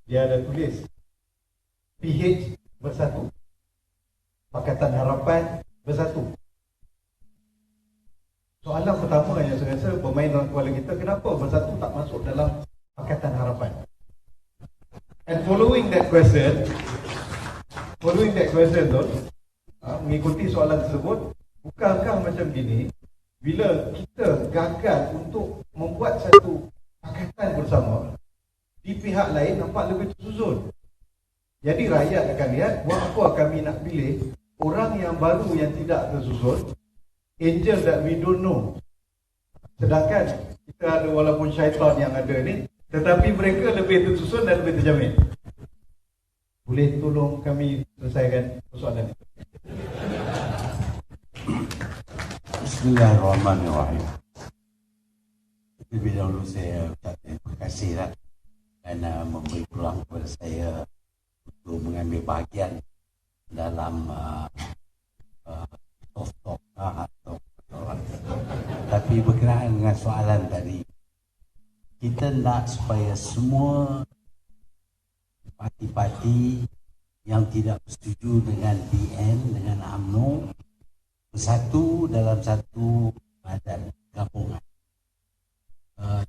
dia ada tulis PH bersatu, Pakatan Harapan bersatu. Soalan pertama yang saya rasa bermain dalam kepala kita, kenapa bersatu tak masuk dalam Pakatan Harapan? And following that question tu, mengikuti soalan tersebut, bukankah macam gini, bila kita gagal untuk membuat satu pakatan bersama, di pihak lain nampak lebih tersusun. Jadi rakyat akan lihat, buat apa kami nak pilih orang yang baru yang tidak tersusun, angel that we don't know. Sedangkan kita ada walaupun syaitan yang ada ni, tetapi mereka lebih tersusun dan lebih terjamin. Boleh tolong kami selesaikan persoalan itu? Bismillahirrahmanirrahim. Lebih dahulu saya ucap terima kasih kerana memberi peluang kepada saya untuk mengambil bahagian dalam soft talk atau tapi berkenaan dengan soalan tadi, kita nak supaya semua parti-parti yang tidak bersetuju dengan BN, dengan UMNO bersatu dalam satu badan gabungan.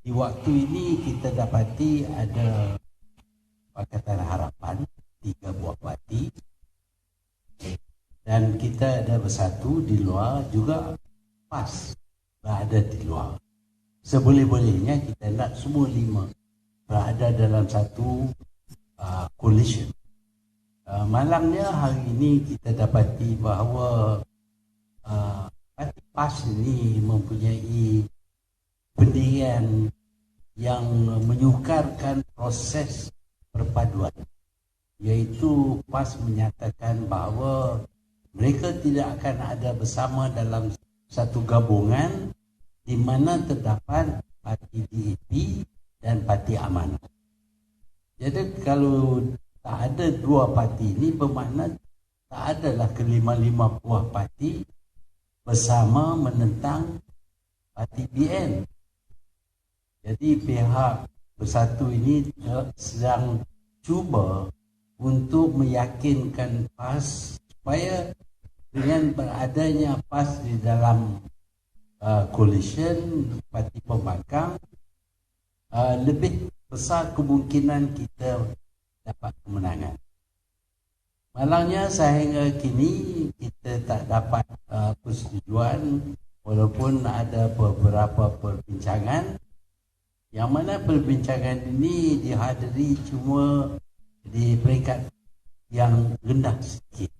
Di waktu ini kita dapati ada Pakatan Harapan, 3 buah parti, dan kita ada bersatu di luar, juga PAS berada di luar. Seboleh-bolehnya kita nak semua 5 berada dalam satu coalition. Malangnya hari ini kita dapati bahawa parti PAS ini mempunyai pendirian yang menyukarkan proses perpaduan, iaitu PAS menyatakan bahawa mereka tidak akan ada bersama dalam satu gabungan di mana terdapat parti DAP dan parti Amanah. Jadi kalau tak ada 2 parti ini, bermakna tak adalah kelima-lima buah parti bersama menentang parti BN. Jadi pihak bersatu ini sedang cuba untuk meyakinkan PAS supaya dengan beradanya PAS di dalam coalition parti pembangkang, lebih besar kemungkinan kita dapat kemenangan. Malangnya sehingga kini kita tak dapat persetujuan, walaupun ada beberapa perbincangan, yang mana perbincangan ini dihadiri cuma di peringkat yang rendah sikit,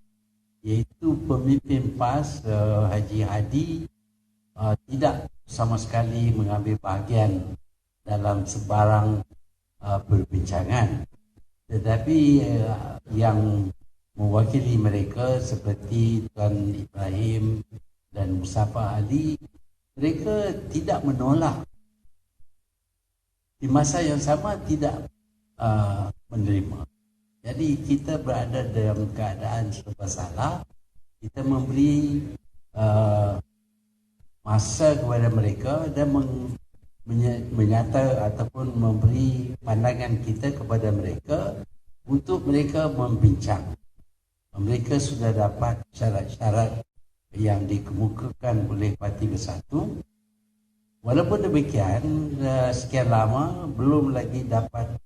iaitu pemimpin PAS Haji Hadi tidak sama sekali mengambil bahagian dalam sebarang perbincangan. Tetapi yang mewakili mereka seperti Tuan Ibrahim dan Mustafa Ali, mereka tidak menolak. Di masa yang sama tidak menerima. Jadi kita berada dalam keadaan serba salah. Kita memberi masa kepada mereka dan menyata ataupun memberi pandangan kita kepada mereka untuk mereka membincang. Mereka sudah dapat syarat-syarat yang dikemukakan oleh Parti Bersatu. Walaupun demikian, sekian lama belum lagi dapat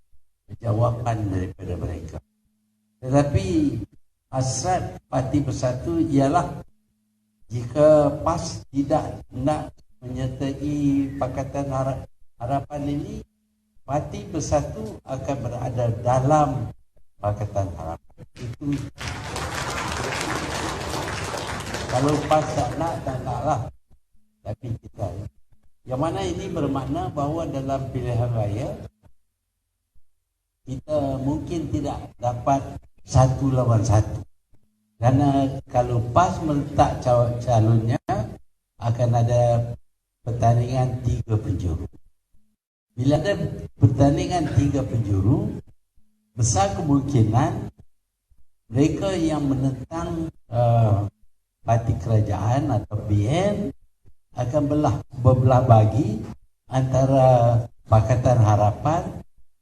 jawapan daripada mereka. Tetapi hasrat Parti Bersatu ialah jika PAS tidak nak menyertai Pakatan Harapan ini, Parti Bersatu akan berada dalam Pakatan Harapan. Itu kalau PAS tak naklah. Tapi kita, yang mana ini bermakna bahawa dalam pilihan raya kita mungkin tidak dapat 1 lawan 1. Kerana kalau PAS meletak calonnya, akan ada pertandingan 3 penjuru. Bila ada pertandingan 3 penjuru, besar kemungkinan mereka yang menentang parti kerajaan atau BN akan berbelah bagi antara Pakatan Harapan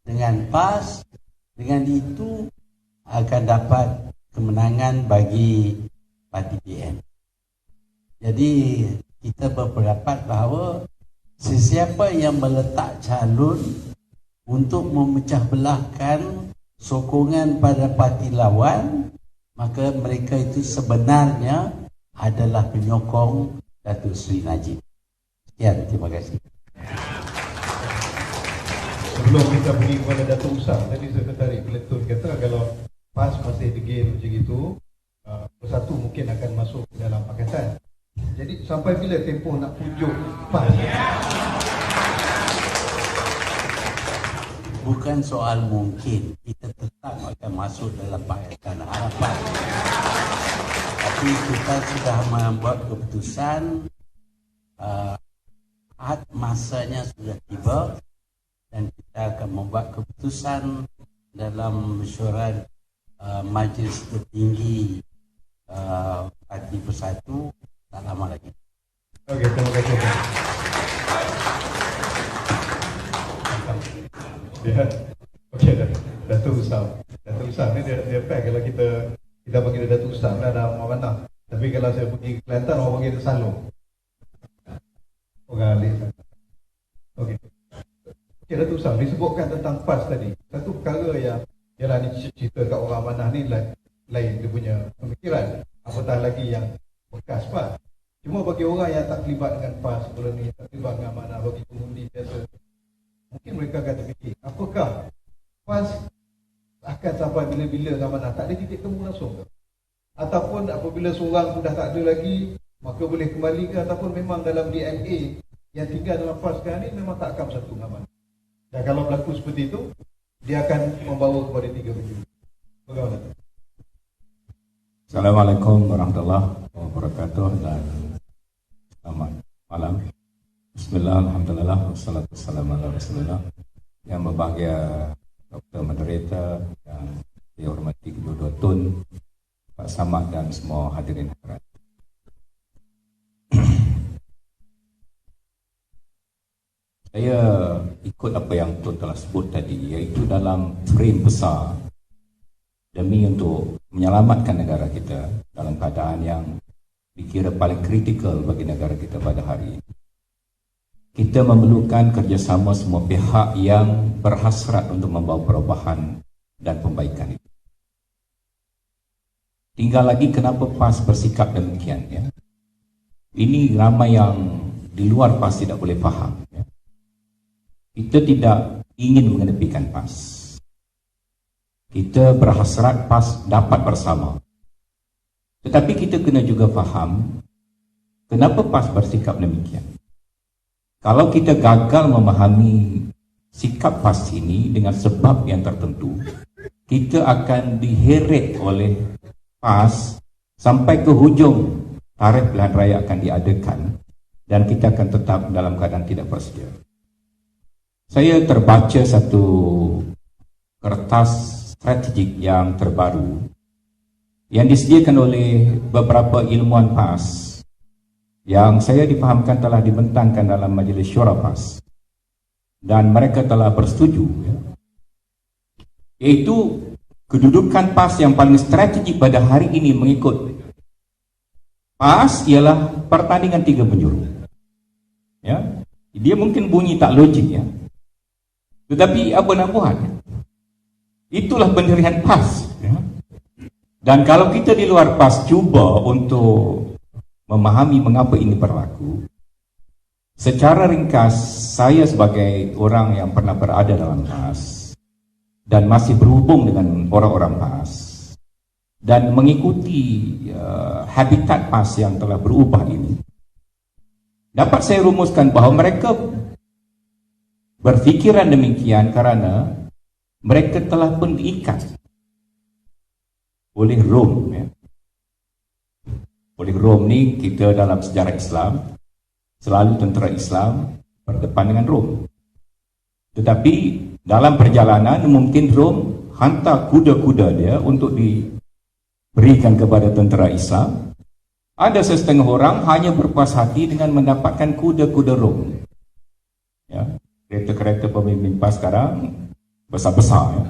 dengan PAS Dengan itu akan dapat kemenangan bagi parti PN. Jadi kita berpendapat bahawa sesiapa yang meletak calon untuk memecah belahkan sokongan pada parti lawan, maka mereka itu sebenarnya adalah penyokong Datuk Seri Najib. Sekian, terima kasih. Sebelum kita pergi kepada Datuk Usam, tadi Sekretari Peleton kata kalau PAS masih degil macam itu, Bersatu mungkin akan masuk dalam pakatan. Jadi sampai bila tempoh nak pujuk PAS? Bukan soal mungkin, kita tetap akan masuk dalam pakatan harapan. Tapi kita sudah membuat keputusan, masanya sudah tiba dan kita akan membuat keputusan dalam mesyuarat Majlis Tertinggi Parti Bersatu tak lama lagi. Okey, terima kasih. Ya. Okey, Datuk Usam. Datuk Usam ni dia fair kalau kita panggil dia Datuk Usam dah mana. Tapi kalau saya pergi ke Kelantan, orang panggil dia Salong. Orang alik sana. Okey. Okey, Datuk Usam, disebutkan tentang PAS tadi. Satu perkara yang ialah ni cerita kat orang amanah ni lain dia punya pemikiran. Apatah lagi yang bekas PAS. Cuma bagi orang yang tak terlibat dengan PAS sebelum ni, tak terlibat dengan amanah, bagi pengundi biasa, mungkin mereka akan terfikir, apakah PAS akan sampai bila-bila dengan amanah? Tak ada titik temu langsung ke? Ataupun apabila seorang sudah tak ada lagi, maka boleh kembali ke? Ataupun memang dalam DNA yang tinggal dalam PAS sekarang ni memang tak akan bersatu dengan amanah? Dan kalau berlaku seperti itu, dia akan membawa kepada tiga penjuru. Bagaimana? Assalamualaikum warahmatullahi wabarakatuh dan selamat malam. Bismillah, alhamdulillah, wassalatu wassalamu ala rasulillah. Yang berbahagia Dr. Moderator, yang dihormati kedua-dua Tun, Pak Samad dan semua hadirin hadirat. Saya ikut apa yang Tun telah sebut tadi, iaitu dalam frame besar demi untuk menyelamatkan negara kita dalam keadaan yang dikira paling kritikal bagi negara kita pada hari ini. Kita memerlukan kerjasama semua pihak yang berhasrat untuk membawa perubahan dan perbaikan itu. Tinggal lagi kenapa PAS bersikap demikian, ya. Ini ramai yang di luar PAS tidak boleh faham, ya. Kita tidak ingin mengenepikan PAS. Kita berhasrat PAS dapat bersama. Tetapi kita kena juga faham kenapa PAS bersikap demikian. Kalau kita gagal memahami sikap PAS ini dengan sebab yang tertentu, kita akan diheret oleh PAS sampai ke hujung tarikh pilihan raya akan diadakan dan kita akan tetap dalam keadaan tidak bersedia. Saya terbaca satu kertas strategik yang terbaru yang disediakan oleh beberapa ilmuwan PAS yang saya difahamkan telah dibentangkan dalam Majlis Syura PAS dan mereka telah bersetuju, ya, iaitu kedudukan PAS yang paling strategik pada hari ini mengikut PAS ialah pertandingan tiga penjuru, ya. Dia mungkin bunyi tak logik, ya, tetapi apa nak buat, itulah pendirian PAS, ya. Dan kalau kita di luar PAS cuba untuk memahami mengapa ini berlaku, secara ringkas, saya sebagai orang yang pernah berada dalam PAS dan masih berhubung dengan orang-orang PAS dan mengikuti habitat PAS yang telah berubah ini, dapat saya rumuskan bahawa mereka berfikiran demikian kerana mereka telah pun diikat oleh Rom, ya. Oleh Rom ni, kita dalam sejarah Islam selalu tentera Islam berdepan dengan Rom. Tetapi dalam perjalanan mungkin Rom hantar kuda-kuda dia untuk diberikan kepada tentera Islam. Ada setengah orang hanya berpuas hati dengan mendapatkan kuda-kuda Rom, ya. Kereta-kereta pemimpin PAS sekarang besar-besar, ya.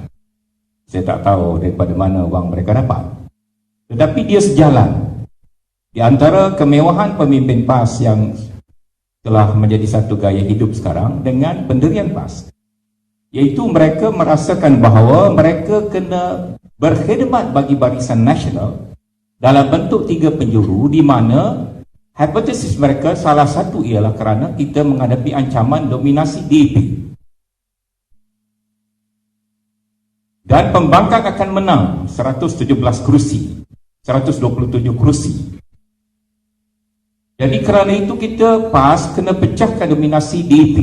Saya tak tahu daripada mana wang mereka dapat. Tetapi dia sejalan. Di antara kemewahan pemimpin PAS yang telah menjadi satu gaya hidup sekarang dengan pendirian PAS, iaitu mereka merasakan bahawa mereka kena berkhidmat bagi Barisan Nasional dalam bentuk 3 penjuru, di mana hipotesis mereka salah satu ialah kerana kita menghadapi ancaman dominasi DAP. Dan pembangkang akan menang 117 kerusi, 127 kerusi. Jadi kerana itu kita PAS kena pecahkan dominasi DAP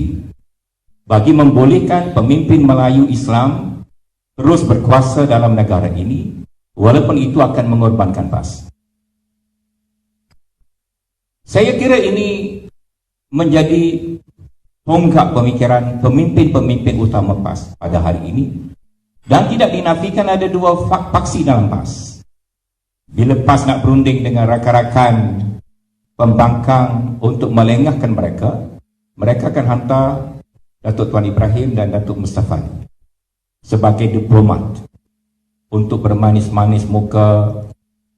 bagi membolehkan pemimpin Melayu Islam terus berkuasa dalam negara ini, walaupun itu akan mengorbankan PAS. Saya kira ini menjadi tonggak pemikiran pemimpin-pemimpin utama PAS pada hari ini, dan tidak dinafikan ada 2 faksi dalam PAS. Bila PAS nak berunding dengan rakan-rakan pembangkang untuk melengahkan mereka, mereka akan hantar Datuk Tuan Ibrahim dan Datuk Mustafa sebagai diplomat untuk bermanis-manis muka,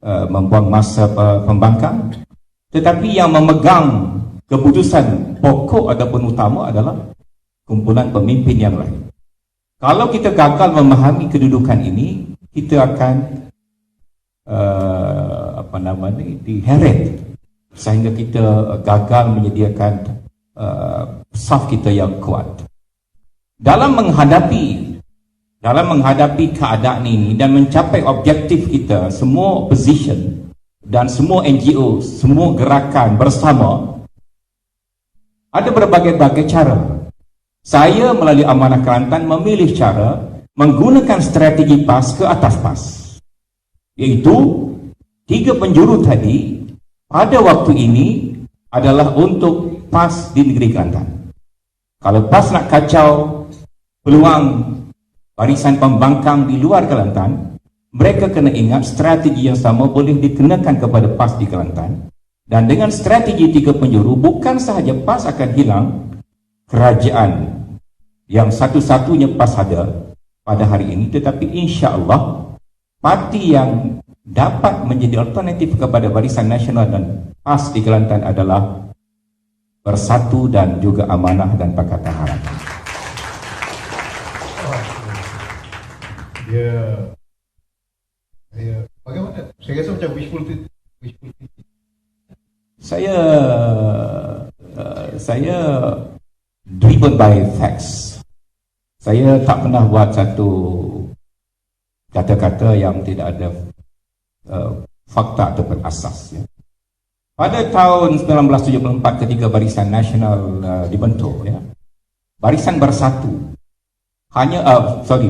membuang masa pembangkang. Tetapi yang memegang keputusan pokok ataupun utama adalah kumpulan pemimpin yang lain. Kalau kita gagal memahami kedudukan ini, kita akan diheret sehingga kita gagal menyediakan saf kita yang kuat. Dalam menghadapi keadaan ini dan mencapai objektif kita, semua opposition dan semua NGO, semua gerakan bersama, ada berbagai-bagai cara. Saya melalui Amanah Kelantan memilih cara menggunakan strategi PAS ke atas PAS, iaitu 3 penjuru tadi pada waktu ini adalah untuk PAS di negeri Kelantan. Kalau PAS nak kacau peluang barisan pembangkang di luar Kelantan, mereka kena ingat strategi yang sama boleh dikenakan kepada PAS di Kelantan. Dan dengan strategi 3 penjuru, bukan sahaja PAS akan hilang kerajaan yang satu-satunya PAS ada pada hari ini, tetapi insya-Allah parti yang dapat menjadi alternatif kepada Barisan Nasional dan PAS di Kelantan adalah Bersatu dan juga Amanah dan Pakatan Harapan. Bagaimana? Saya rasa macam wishful thinking. Saya driven by facts. Saya tak pernah buat satu kata-kata yang tidak ada fakta atau berasas. Ya. Pada tahun 1974 ketika Barisan Nasional dibentuk, ya, Barisan Bersatu hanya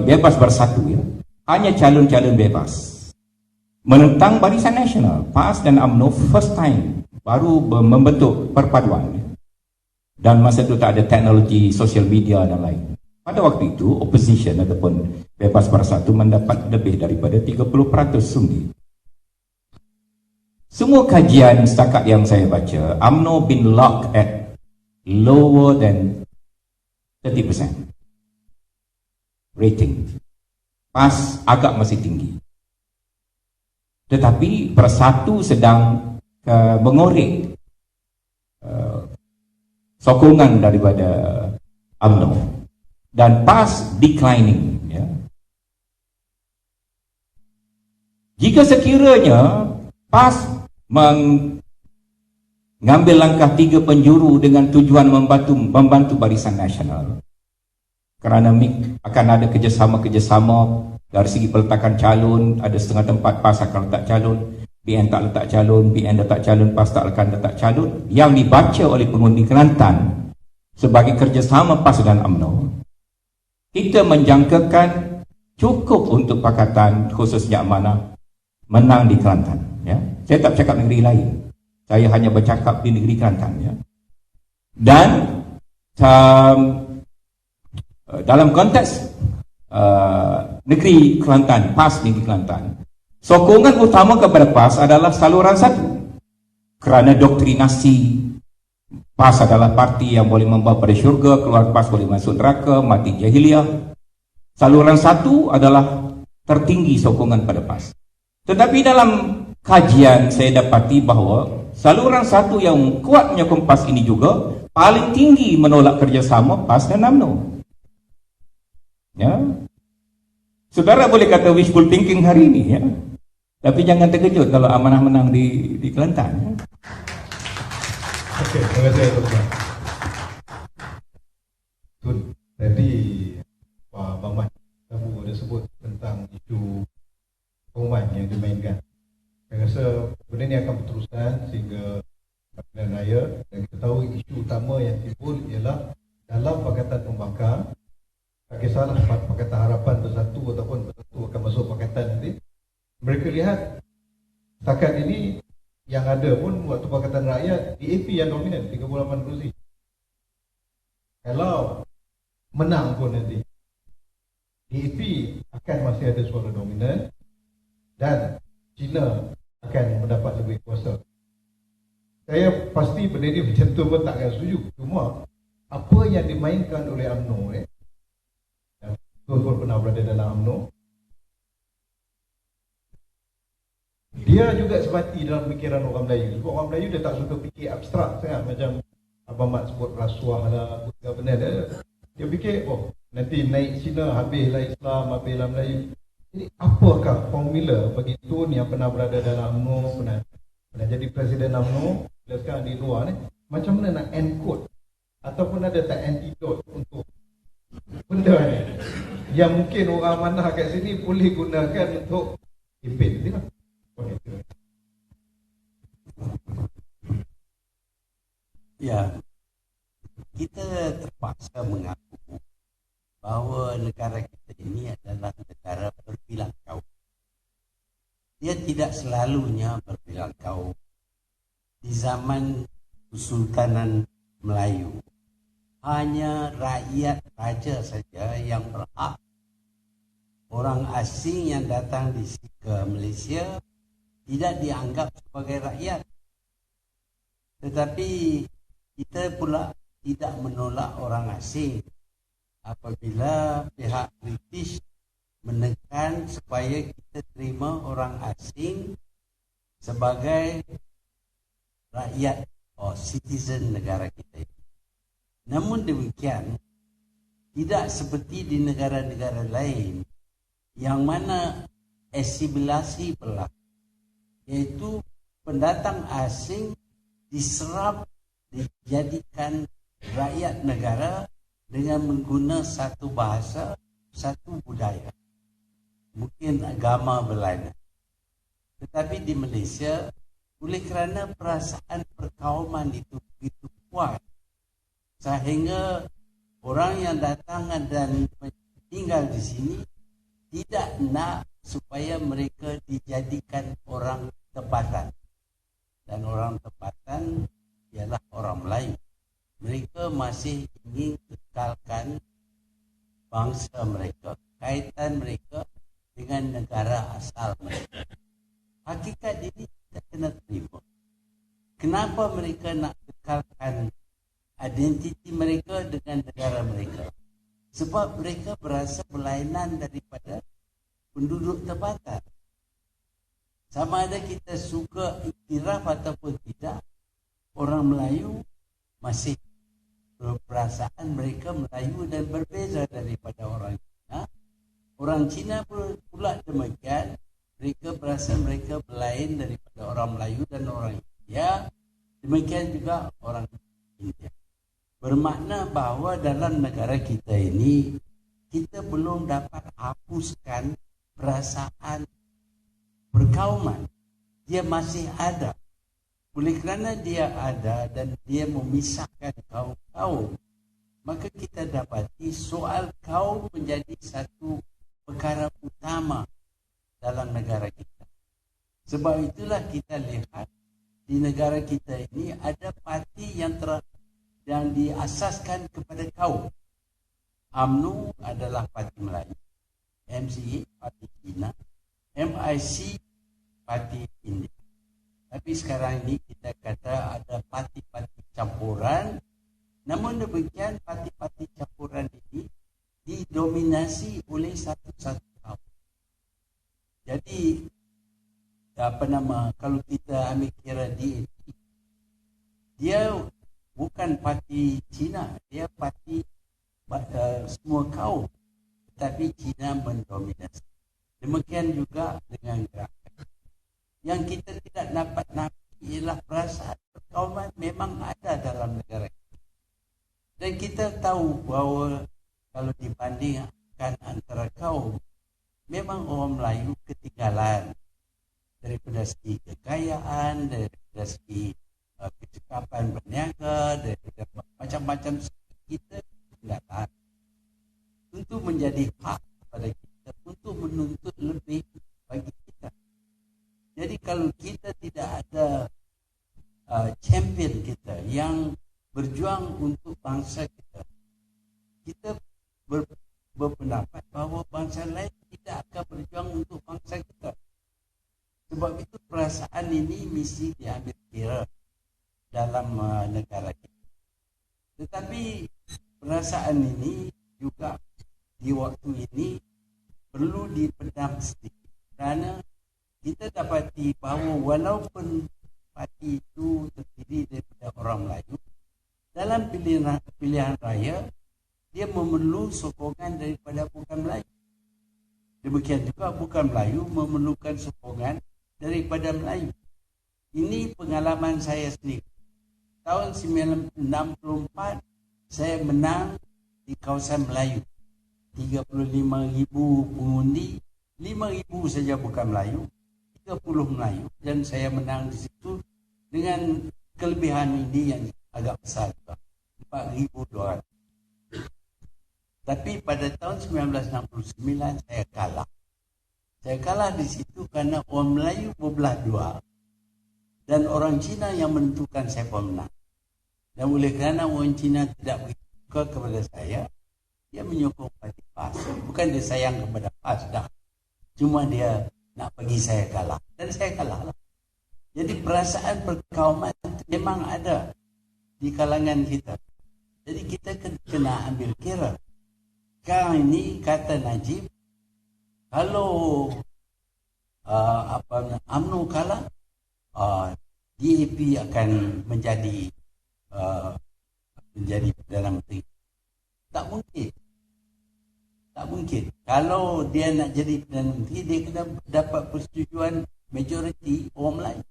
Bebas Bersatu, ya, hanya calon-calon bebas menentang Barisan Nasional. PAS dan UMNO first time baru membentuk perpaduan, ya. Dan masa itu tak ada teknologi sosial media dan lain. Pada waktu itu opposition ataupun Bebas Bersatu mendapat lebih daripada 30% sundi. Semua kajian setakat yang saya baca, UMNO been locked at lower than 30% rating. PAS agak masih tinggi. Tetapi Bersatu sedang mengorek sokongan daripada UMNO dan PAS declining, ya. Jika sekiranya PAS mengambil langkah 3 penjuru dengan tujuan membantu Barisan Nasional, kerana akan ada kerjasama dari segi peletakan calon, ada setengah tempat PAS akan letak calon, BN tak letak calon, BN letak calon, PAS tak akan letak calon, yang dibaca oleh pengundi Kelantan sebagai kerjasama PAS dan UMNO. Kita menjangkakan cukup untuk Pakatan khususnya Amanah menang di Kelantan, ya. Saya tak bercakap negeri lain, saya hanya bercakap di negeri Kelantan, ya. Dan dalam konteks negeri Kelantan, PAS negeri Kelantan, sokongan utama kepada PAS adalah saluran 1, kerana doktrinasi PAS adalah parti yang boleh membawa pada syurga, keluar PAS boleh masuk neraka, mati jahiliah. Saluran 1 adalah tertinggi sokongan pada PAS. Tetapi dalam kajian saya dapati bahawa saluran satu yang kuat menyokong PAS ini juga paling tinggi menolak kerjasama PAS dan UMNO. Ya, saudara boleh kata wishful thinking hari ini, ya. Tapi jangan terkejut kalau Amanah menang di Kelantan. Ya. Okey, terima kasih Tuan. Tun, tadi Pak Mamat Tabu ada sebut tentang isu pengumuman yang dimainkan. Saya rasa benda ini akan berterusan sehingga pilihan raya, dan kita tahu isu utama yang timbul ialah dalam Pakatan Pembangkang, tak kisahlah Pakatan Harapan Bersatu ataupun Bersatu akan masuk Pakatan nanti, mereka lihat setakat ini yang ada pun waktu Pakatan Rakyat DAP yang dominan 38 kursi. Kalau menang pun nanti DAP akan masih ada suara dominan dan China akan mendapat lebih kuasa. Saya pasti benda ini macam tu pun takkan setuju. Cuma apa yang dimainkan oleh UMNO yang betul pernah berada dalam UMNO, dia juga sebati dalam fikiran orang Melayu. Sebab orang Melayu dia tak suka fikir abstrak sangat, macam Abang Mat sebut rasuah lah, governor dia. Dia fikir, oh nanti naik Cina, habislah Islam, habislah Melayu. Jadi apakah formula bagi Tun yang pernah berada dalam UMNO, pernah jadi presiden UMNO, dan sekarang di luar ni, macam mana nak encode ataupun ada tak antidote untuk benda ni yang mungkin orang mana kat sini boleh gunakan untuk campaign nanti lah. Ya, kita terpaksa mengaku bahawa negara kita ini adalah negara berbilang kaum. Dia tidak selalunya berbilang kaum. Di zaman Kesultanan Melayu, hanya rakyat raja saja yang berhak. Orang asing yang datang ke Malaysia tidak dianggap sebagai rakyat. Tetapi kita pula tidak menolak orang asing apabila pihak British menekan supaya kita terima orang asing sebagai rakyat atau citizen negara kita ini. Namun demikian, tidak seperti di negara-negara lain yang mana asimilasi berlaku, iaitu pendatang asing diserap, dijadikan rakyat negara dengan menggunakan satu bahasa, satu budaya, mungkin agama berlainan. Tetapi di Malaysia, oleh kerana perasaan perkauman itu begitu kuat, sehingga orang yang datang dan tinggal di sini tidak nak supaya mereka dijadikan orang tempatan. Dan orang tempatan ialah orang Melayu. Mereka masih ingin kekalkan bangsa mereka, kaitan mereka dengan negara asal mereka. Hakikat ini tidak kena terima. Kenapa mereka nak kekalkan identiti mereka dengan negara mereka? Sebab mereka berasa berlainan daripada penduduk tempatan. Sama ada kita suka iktiraf ataupun tidak, orang Melayu masih berperasaan mereka Melayu dan berbeza daripada orang Cina. Orang Cina pula demikian, mereka berasa mereka berlain daripada orang Melayu dan orang India. Demikian juga orang India. Bermakna bahawa dalam negara kita ini, kita belum dapat hapuskan perasaan perkauman. Dia masih ada. Oleh kerana dia ada dan dia memisahkan kaum-kaum, maka kita dapati soal kaum menjadi satu perkara utama dalam negara kita. Sebab itulah kita lihat di negara kita ini ada parti yang diasaskan kepada kaum. UMNO adalah parti Melayu, MCA parti Cina, MIC parti India. Tapi sekarang ini kita kata ada parti-parti campuran. Namun demikian parti-parti campuran ini didominasi oleh satu kaum. Jadi kalau kita ambil kira dia bukan parti Cina, dia parti semua kaum, tetapi Cina mendominasi. Demikian juga dengan gerakan. Yang kita tidak dapat nafi ialah perasaan perkauman memang ada dalam negara kita. Dan kita tahu bahawa kalau dibandingkan antara kaum, memang orang Melayu ketinggalan daripada segi kekayaan, daripada segi kecekapan berniaga, daripada macam-macam kita ketinggalan. Untuk menjadi hak pada kita, untuk menuntut lebih bagi kita. Jadi kalau kita tidak ada champion kita yang berjuang untuk bangsa kita, kita berpendapat bahawa bangsa lain tidak akan berjuang untuk bangsa kita. Sebab itu perasaan ini mesti diambil kira dalam negara kita. Tetapi perasaan ini juga di waktu ini perlu dipendam sedikit. Kerana kita dapati bahawa walaupun parti itu terdiri daripada orang Melayu, dalam pilihan raya, dia memerlukan sokongan daripada bukan Melayu. Demikian juga bukan Melayu memerlukan sokongan daripada Melayu. Ini pengalaman saya sendiri. Tahun 1964, saya menang di kawasan Melayu. 35,000 pengundi, 5,000 saja bukan Melayu, 30 Melayu. Dan saya menang di situ dengan kelebihan ini yang agak besar juga, 4,200. Tapi pada tahun 1969 saya kalah. Saya kalah di situ kerana orang Melayu berbelah dua dan orang Cina yang menentukan siapa menang. Dan oleh kerana orang Cina tidak suka kepada saya, dia menyokong parti PAS. Bukan dia sayang kepada PAS dah. Cuma dia nak bagi saya kalah. Dan saya kalah lah. Jadi perasaan perkauman memang ada di kalangan kita. Jadi kita kena ambil kira. Sekarang ini kata Najib, kalau UMNO kalah, DAP akan menjadi Perdana Menteri. Tak mungkin. Tak mungkin. Kalau dia nak jadi Perdana Menteri, dia kena dapat persetujuan majoriti orang Melayu.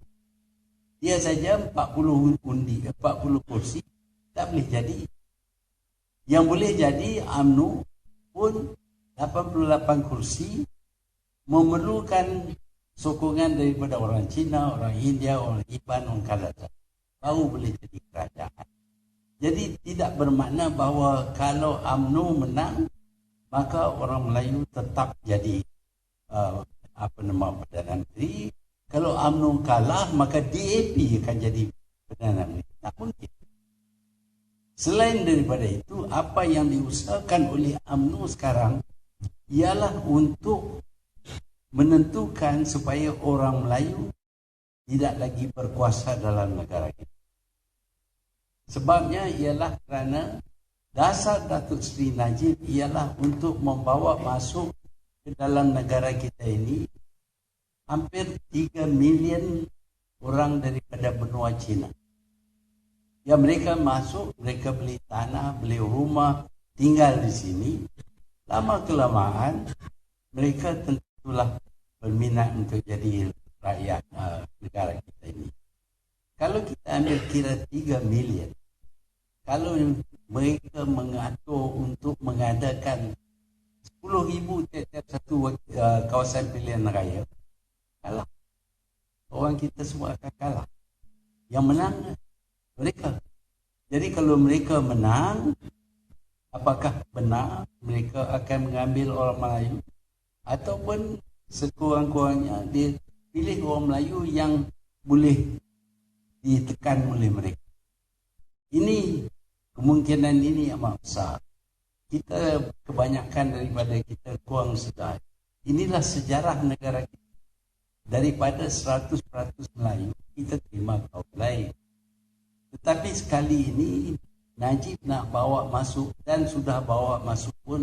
Dia saja 40 kursi, tak boleh jadi. Yang boleh jadi UMNO pun 88 kursi memerlukan sokongan daripada orang Cina, orang India, orang Iban, orang Kanada. Baru boleh jadi kerajaan. Jadi tidak bermakna bahawa kalau UMNO menang, maka orang Melayu tetap jadi Perdana Menteri. Kalau UMNO kalah, maka DAP akan jadi Perdana Menteri. Tak mungkin. Selain daripada itu, apa yang diusahakan oleh UMNO sekarang ialah untuk menentukan supaya orang Melayu tidak lagi berkuasa dalam negara kita. Sebabnya ialah kerana dasar Datuk Seri Najib ialah untuk membawa masuk ke dalam negara kita ini hampir 3 million orang daripada benua Cina. Yang mereka masuk, mereka beli tanah, beli rumah, tinggal di sini. Lama kelamaan, mereka tentulah berminat untuk jadi rakyat negara kita ini. Kalau kita ambil kira 3 million, kalau mereka mengatur untuk mengadakan 10,000 tiap-tiap satu kawasan pilihan raya, kalah. Orang kita semua akan kalah. Yang menang mereka. Jadi kalau mereka menang, apakah benar mereka akan mengambil orang Melayu? Ataupun sekurang-kurangnya dia pilih orang Melayu yang boleh ditekan oleh mereka. Ini kemungkinan ini amat besar. Kita kebanyakan daripada kita kurang sedar. Inilah sejarah negara kita. Daripada 100% Melayu, kita terima kaum lain. Tetapi sekali ini Najib nak bawa masuk dan sudah bawa masuk pun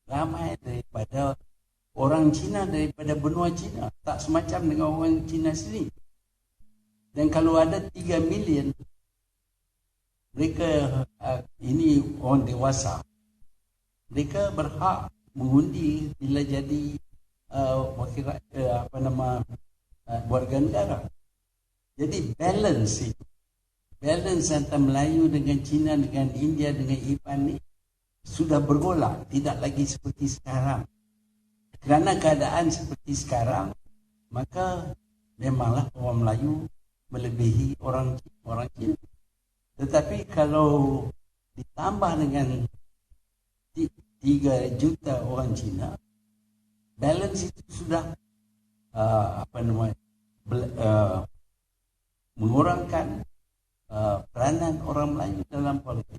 ramai daripada orang Cina daripada benua Cina, tak semacam dengan orang Cina sendiri. Dan kalau ada 3 million, mereka ini orang dewasa, mereka berhak mengundi bila jadi wakil warga negara. Jadi balance itu, balance antara Melayu dengan Cina, dengan India, dengan Ipan ni sudah bergolak, tidak lagi seperti sekarang. Kerana keadaan seperti sekarang, maka memanglah orang Melayu melebihi orang Cina. Tetapi kalau ditambah dengan 3 juta orang Cina, balance itu sudah mengurangkan peranan orang Melayu dalam politik.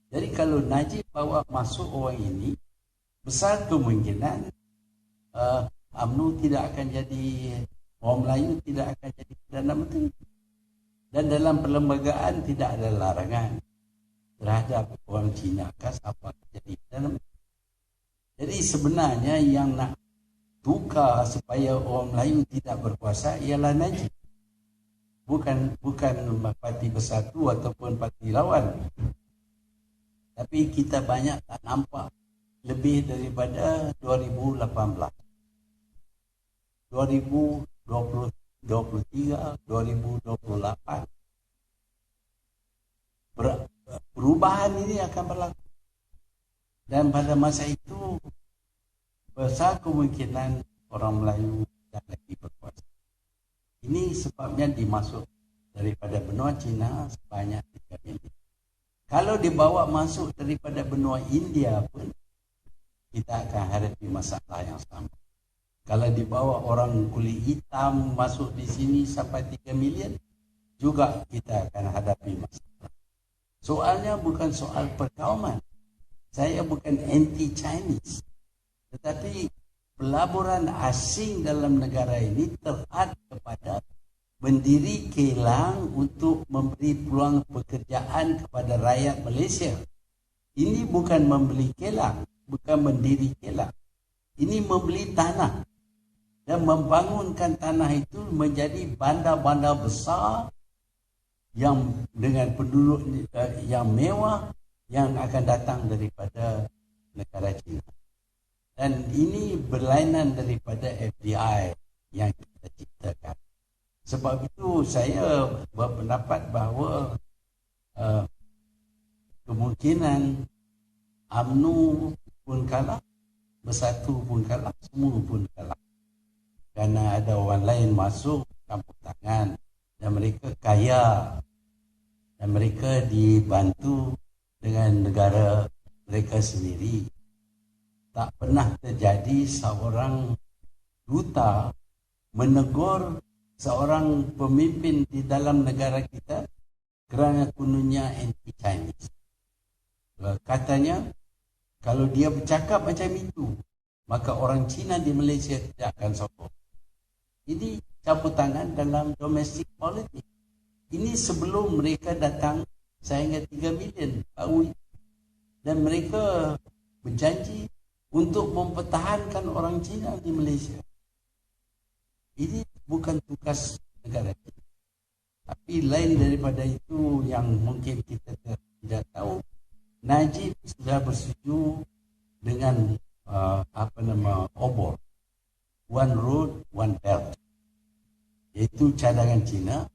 Jadi kalau Najib bawa masuk orang ini, besar kemungkinan UMNO tidak akan jadi, orang Melayu tidak akan jadi Perdana Menteri. Dan dalam perlembagaan tidak ada larangan terhadap orang Cina siapa jadi Perdana Menteri. Jadi sebenarnya yang nak tukar supaya orang Melayu tidak berkuasa ialah Najib. Bukan Parti Bersatu ataupun parti lawan. Tapi kita banyak tak nampak lebih daripada 2018. 2023, 2028. Perubahan ini akan berlaku. Dan pada masa itu besar kemungkinan orang Melayu tidak lagi berkuasa. Ini sebabnya dimasuk daripada benua Cina sebanyak 3 million. Kalau dibawa masuk daripada benua India pun, kita akan hadapi masalah yang sama. Kalau dibawa orang kulit hitam masuk di sini sampai 3 million, juga kita akan hadapi masalah. Soalnya bukan soal perkauman. Saya bukan anti-Chinese. Tetapi pelaburan asing dalam negara ini terhad kepada mendiri kilang untuk memberi peluang pekerjaan kepada rakyat Malaysia. Ini bukan membeli kilang, bukan mendiri kilang. Ini membeli tanah dan membangunkan tanah itu menjadi bandar-bandar besar yang dengan penduduk yang mewah yang akan datang daripada negara China. Dan ini berlainan daripada FDI yang kita ciptakan. Sebab itu saya berpendapat bahawa kemungkinan UMNO pun kalah, Bersatu pun kalah, semua pun kalah. Kerana ada orang lain masuk campur tangan dan mereka kaya dan mereka dibantu dengan negara mereka sendiri. Tak pernah terjadi seorang duta menegur seorang pemimpin di dalam negara kita kerana kononnya anti-Chinese. Katanya, kalau dia bercakap macam itu, maka orang Cina di Malaysia tidak akan sokong. Ini campur tangan dalam domestic politik. Ini sebelum mereka datang sehingga 3 million baru. Dan mereka berjanji untuk mempertahankan orang Cina di Malaysia. Ini bukan tugas negara kita. Tapi lain daripada itu yang mungkin kita tidak tahu, Najib sudah bersetuju dengan OBOR, One Road, One Belt, iaitu cadangan Cina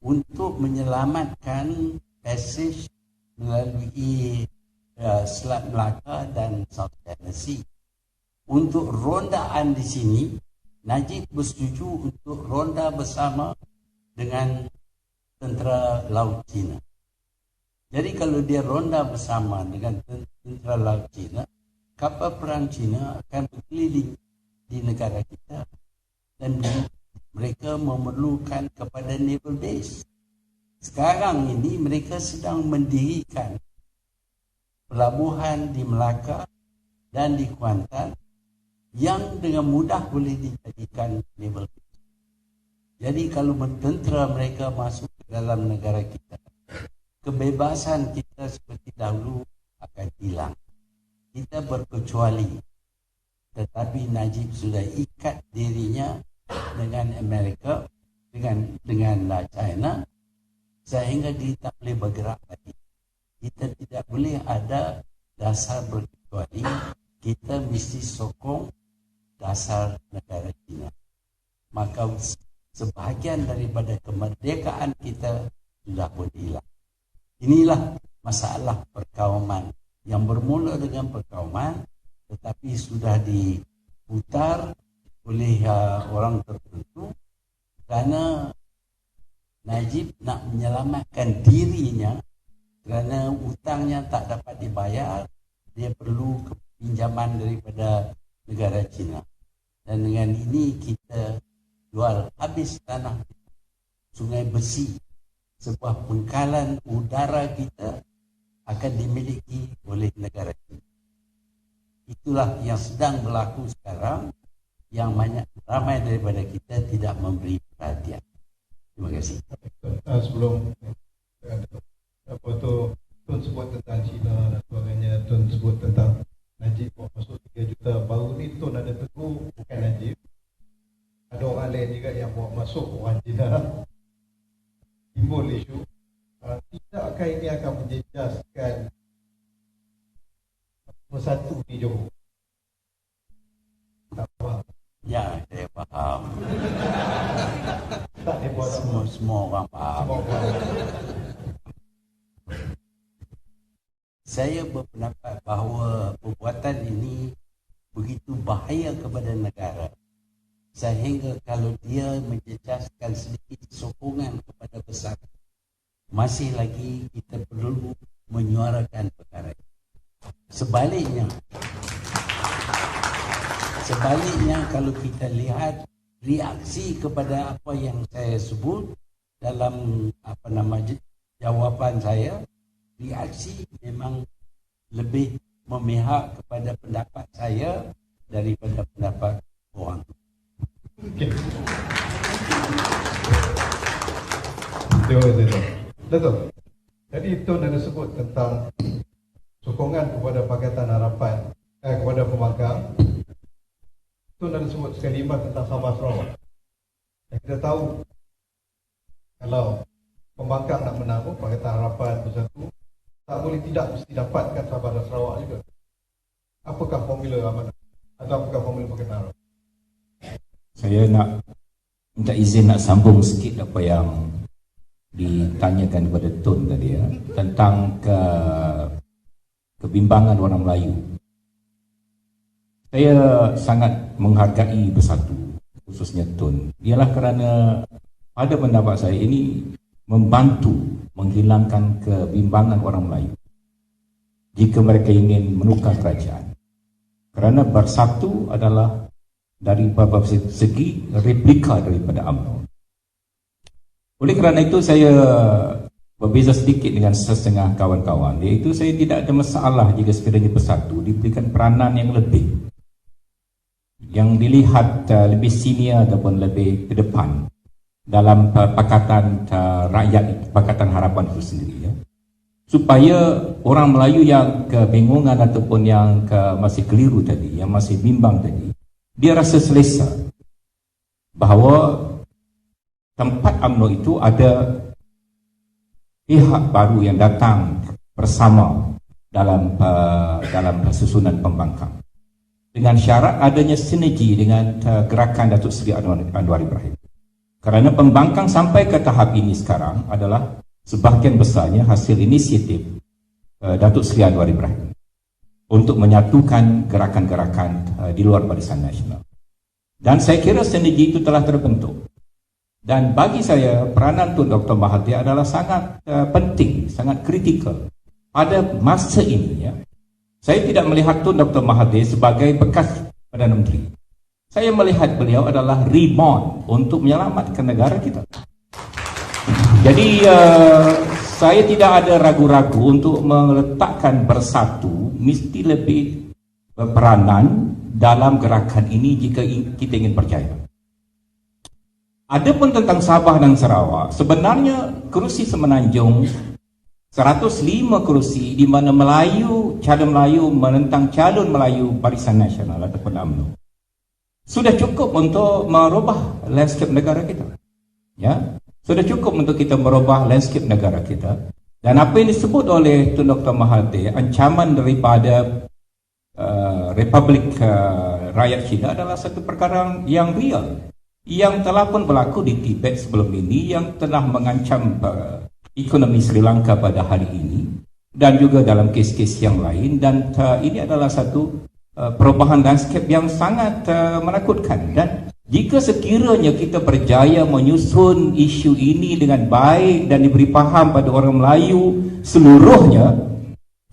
untuk menyelamatkan passage melalui Selat Melaka dan South China Sea. Untuk rondaan di sini, Najib bersetuju untuk ronda bersama dengan tentera laut Cina. Jadi kalau dia ronda bersama dengan tentera laut Cina, kapal perang Cina akan berkeliling di negara kita dan mereka memerlukan kepada naval base. Sekarang ini mereka sedang mendirikan pelabuhan di Melaka dan di Kuantan yang dengan mudah boleh dijadikan naval base. Jadi kalau tentera mereka masuk ke dalam negara kita, kebebasan kita seperti dahulu akan hilang. Kita berkecuali tetapi Najib sudah ikat dirinya dengan Amerika, dengan China, sehingga dia tak boleh bergerak lagi. Kita tidak boleh ada dasar berkecuali, kita mesti sokong dasar negara China. Maka sebahagian daripada kemerdekaan kita sudah pun hilang. Inilah masalah perkauman yang bermula dengan perkauman, tetapi sudah diputar oleh orang tertentu kerana Najib nak menyelamatkan dirinya kerana hutangnya tak dapat dibayar. Dia perlu pinjaman daripada negara China, dan dengan ini kita jual habis tanah Sungai Besi, sebuah pengkalan udara kita akan dimiliki oleh negara China. Itulah yang sedang berlaku sekarang, yang ramai daripada kita tidak memberi perhatian. Terima kasih. Sebelum apa tu Tun sebut tentang China dan sebagainya, Tun sebut tentang Najib masuk 3 juta. Baru ni Tun ada tegur bukan Najib, ada orang lain juga yang bawa masuk orang China. Timbul isu, tidakkah ini akan menjejaskan bersatu di Johor? Tak faham. Ya, saya faham. Tak hebat. Semua orang faham. Semua faham. Saya berpendapat bahawa perbuatan ini begitu bahaya kepada negara, sehingga kalau dia menjejaskan sedikit sokongan kepada besar, masih lagi kita perlu menyuarakan perkara ini. Sebaliknya kalau kita lihat reaksi kepada apa yang saya sebut dalam jawapan saya, reaksi memang lebih memihak kepada pendapat saya daripada pendapat orang. Okay. Betul. Jadi Tun ada sebut tentang sokongan kepada Pakatan Harapan, kepada pembangkang. Tun ada sebut sekalimat tentang Sabah Sarawak. Dan kita tahu kalau pembangkang nak menang, Pakatan Harapan bersatu, tak boleh tidak mesti dapatkan Sabah dan Sarawak juga. Apakah formula amanah atau apakah formula Pakatan Harapan? Saya nak minta izin nak sambung sikit apa yang ditanyakan kepada Tun tadi ya, tentang kebimbangan orang Melayu. Saya sangat menghargai bersatu, khususnya Tun. Ialah kerana pada pendapat saya ini membantu menghilangkan kebimbangan orang Melayu jika mereka ingin menukar kerajaan. Kerana bersatu adalah dari beberapa segi replika daripada UMNO. Oleh kerana itu saya berbeza sedikit dengan setengah kawan-kawan, iaitu saya tidak ada masalah jika sekiranya bersatu diberikan peranan yang lebih, yang dilihat lebih senior ataupun lebih ke depan dalam Pakatan Rakyat, Pakatan Harapan itu sendiri ya. Supaya orang Melayu yang kebingungan ataupun yang masih keliru tadi, yang masih bimbang tadi, dia rasa selesa bahawa tempat UMNO itu ada pihak baru yang datang bersama dalam susunan pembangkang, dengan syarat adanya sinergi dengan gerakan Datuk Seri Anwar Ibrahim. Kerana pembangkang sampai ke tahap ini sekarang adalah sebahagian besarnya hasil inisiatif Datuk Seri Anwar Ibrahim untuk menyatukan gerakan-gerakan di luar Barisan Nasional. Dan saya kira sinergi itu telah terbentuk. Dan bagi saya, peranan Tun Dr. Mahathir adalah sangat penting, sangat kritikal pada masa ini. Ya. Saya tidak melihat Tun Dr. Mahathir sebagai bekas Perdana Menteri. Saya melihat beliau adalah reborn untuk menyelamatkan negara kita. Jadi saya tidak ada ragu-ragu untuk meletakkan bersatu mesti lebih berperanan dalam gerakan ini jika kita ingin percaya. Adapun tentang Sabah dan Sarawak, sebenarnya kerusi Semenanjung 105 kursi di mana calon Melayu menentang calon Melayu Barisan Nasional ataupun UMNO. Sudah cukup untuk merubah landscape negara kita. Ya, sudah cukup untuk kita merubah landscape negara kita. Dan apa yang disebut oleh Tun Dr. Mahathir, ancaman daripada Republik Rakyat China adalah satu perkara yang real, yang telah pun berlaku di Tibet sebelum ini, yang telah mengancam ekonomi Sri Lanka pada hari ini dan juga dalam kes-kes yang lain. Dan ini adalah satu perubahan landscape yang sangat menakutkan. Dan jika sekiranya kita berjaya menyusun isu ini dengan baik dan diberi faham pada orang Melayu seluruhnya,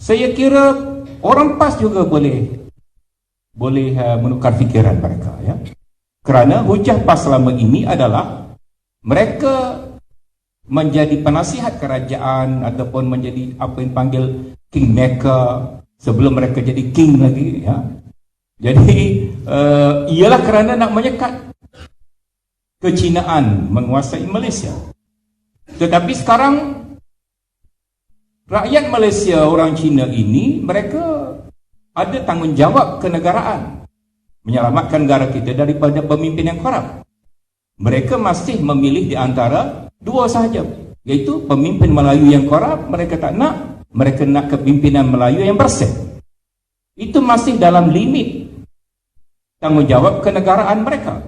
saya kira orang PAS juga boleh menukar fikiran mereka, ya. Kerana hujah PAS selama ini adalah mereka menjadi penasihat kerajaan ataupun menjadi apa yang panggil kingmaker sebelum mereka jadi king lagi, ya. Jadi ialah kerana nak menyekat kecinaan menguasai Malaysia. Tetapi sekarang rakyat Malaysia, orang Cina ini, mereka ada tanggungjawab kenegaraan menyelamatkan negara kita daripada pemimpin yang korup. Mereka masih memilih di antara dua sahaja, iaitu pemimpin Melayu yang korup mereka tak nak, mereka nak kepimpinan Melayu yang bersih. Itu masih dalam limit tanggungjawab kenegaraan mereka.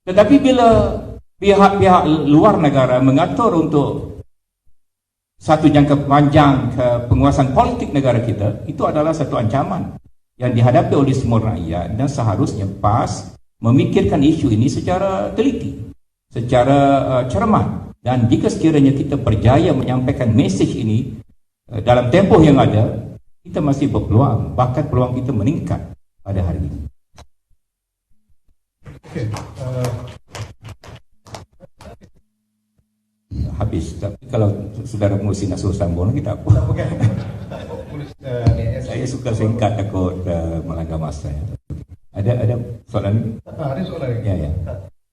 Tetapi bila pihak-pihak luar negara mengatur untuk satu jangka panjang ke penguasaan politik negara kita, itu adalah satu ancaman yang dihadapi oleh semua rakyat, dan seharusnya PAS memikirkan isu ini secara teliti, secara cermat. Dan jika sekiranya kita berjaya menyampaikan mesej ini dalam tempoh yang ada, kita masih berpeluang, bahkan peluang kita meningkat pada hari ini. Okay. Habis. Tapi kalau saudara Musi nak suruh sambung lagi tak apa. Saya suka singkat, takut melanggar masa. Ada soalan ni? Ada soalan lagi? Ya.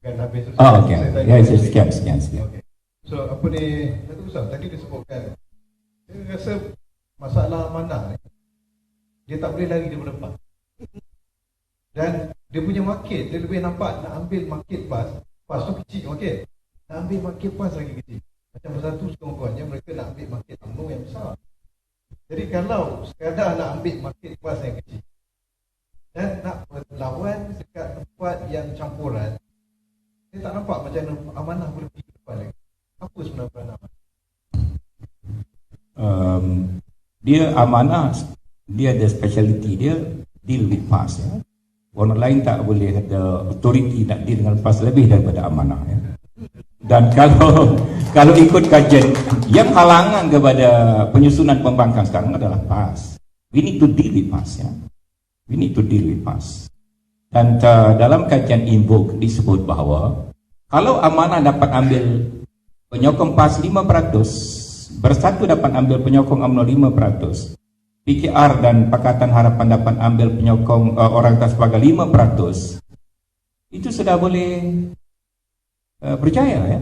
Kan habis. Okey. Ya, sekian. Okay. So apa ni, Datuk Ustaz tadi disebutkan, saya rasa masalah amanah ni, dia tak boleh lari daripada PAS. Dan dia punya market, dia lebih nampak nak ambil market PAS tu kecil, okey. Nak ambil market PAS lagi kecil. Macam Bersatu sekurang-kurangnya mereka nak ambil market UMNO yang besar. Jadi kalau sekadar nak ambil market PAS yang kecil dan nak berlawan dekat tempat yang campuran, saya tak nampak macam mana amanah boleh pergi ke depan lagi. Apa sebenarnya peranan amanah? Dia amanah, dia ada speciality, dia deal with PAS, ya. Orang lain tak boleh ada authority nak deal dengan PAS lebih daripada amanah, ya. Dan kalau ikut kajian, yang halangan kepada penyusunan pembangkang sekarang adalah PAS. We need to deal with PAS, ya. We need to deal with PAS. Dan dalam kajian Invoke disebut bahawa kalau amanah dapat ambil penyokong PAS 5%, Bersatu dapat ambil penyokong UMNO 5%, PKR dan Pakatan Harapan dapat ambil penyokong Orang Tak Sepakat 5%, itu sudah boleh berjaya, ya.